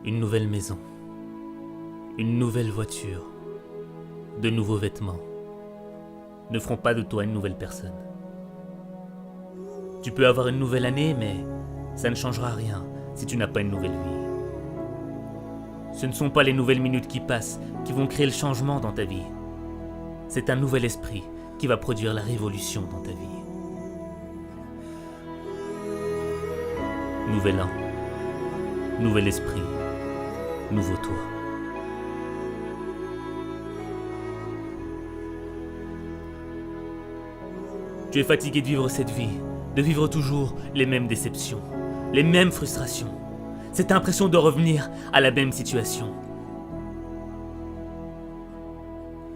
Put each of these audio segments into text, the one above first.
Une nouvelle maison, une nouvelle voiture, de nouveaux vêtements ne feront pas de toi une nouvelle personne. Tu peux avoir une nouvelle année, mais ça ne changera rien si tu n'as pas une nouvelle vie. Ce ne sont pas les nouvelles minutes qui passent qui vont créer le changement dans ta vie. C'est un nouvel esprit qui va produire la révolution dans ta vie. Nouvel an, nouvel esprit, nouveau toi. Tu es fatigué de vivre cette vie, de vivre toujours les mêmes déceptions, les mêmes frustrations, cette impression de revenir à la même situation.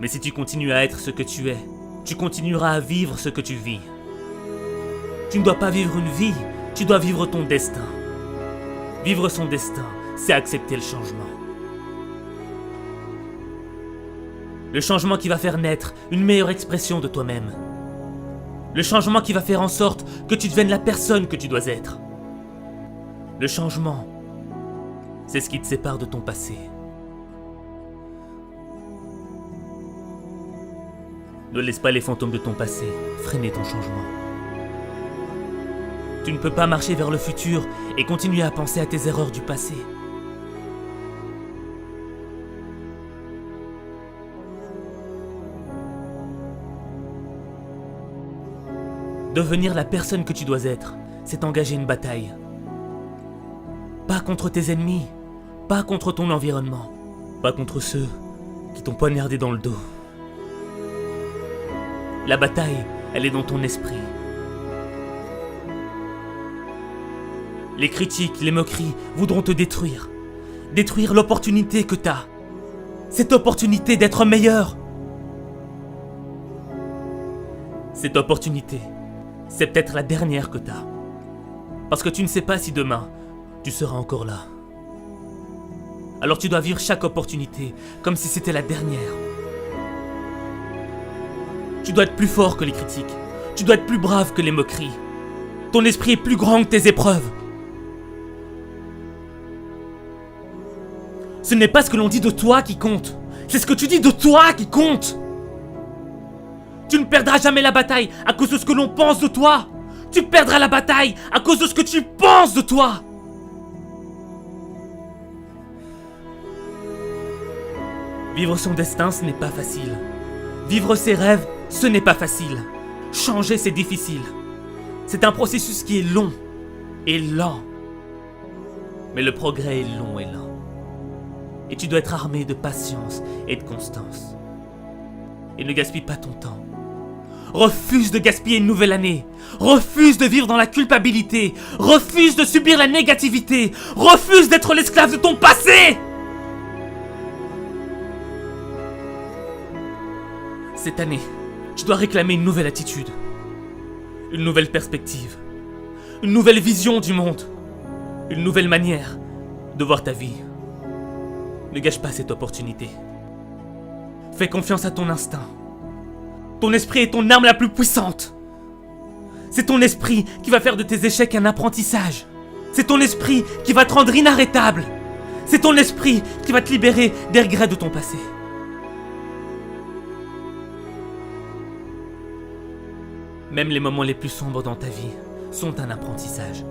Mais si tu continues à être ce que tu es, tu continueras à vivre ce que tu vis. Tu ne dois pas vivre une vie, tu dois vivre ton destin. Vivre son destin, c'est accepter le changement. Le changement qui va faire naître une meilleure expression de toi-même. Le changement qui va faire en sorte que tu deviennes la personne que tu dois être. Le changement, c'est ce qui te sépare de ton passé. Ne laisse pas les fantômes de ton passé freiner ton changement. Tu ne peux pas marcher vers le futur et continuer à penser à tes erreurs du passé. Devenir la personne que tu dois être, c'est engager une bataille. Pas contre tes ennemis, pas contre ton environnement, pas contre ceux qui t'ont poignardé dans le dos. La bataille, elle est dans ton esprit. Les critiques, les moqueries voudront te détruire. Détruire l'opportunité que t'as. Cette opportunité d'être meilleur. Cette opportunité, c'est peut-être la dernière que t'as. Parce que tu ne sais pas si demain, tu seras encore là. Alors tu dois vivre chaque opportunité comme si c'était la dernière. Tu dois être plus fort que les critiques. Tu dois être plus brave que les moqueries. Ton esprit est plus grand que tes épreuves. Ce n'est pas ce que l'on dit de toi qui compte. C'est ce que tu dis de toi qui compte. Tu ne perdras jamais la bataille à cause de ce que l'on pense de toi. Tu perdras la bataille à cause de ce que tu penses de toi. Vivre son destin, ce n'est pas facile. Vivre ses rêves, ce n'est pas facile. Changer, c'est difficile. C'est un processus qui est long et lent. Mais le progrès est long et lent. Et tu dois être armé de patience et de constance. Et ne gaspille pas ton temps. Refuse de gaspiller une nouvelle année. Refuse de vivre dans la culpabilité. Refuse de subir la négativité. Refuse d'être l'esclave de ton passé. Cette année, tu dois réclamer une nouvelle attitude. Une nouvelle perspective. Une nouvelle vision du monde. Une nouvelle manière de voir ta vie. Ne gâche pas cette opportunité. Fais confiance à ton instinct. Ton esprit est ton arme la plus puissante. C'est ton esprit qui va faire de tes échecs un apprentissage. C'est ton esprit qui va te rendre inarrêtable. C'est ton esprit qui va te libérer des regrets de ton passé. Même les moments les plus sombres dans ta vie sont un apprentissage.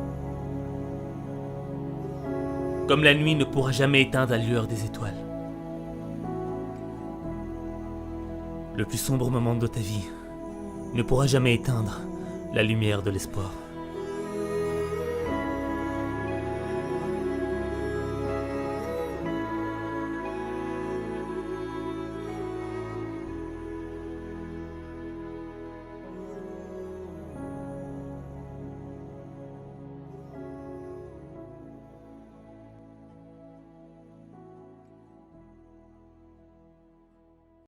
Comme la nuit ne pourra jamais éteindre la lueur des étoiles. Le plus sombre moment de ta vie ne pourra jamais éteindre la lumière de l'espoir.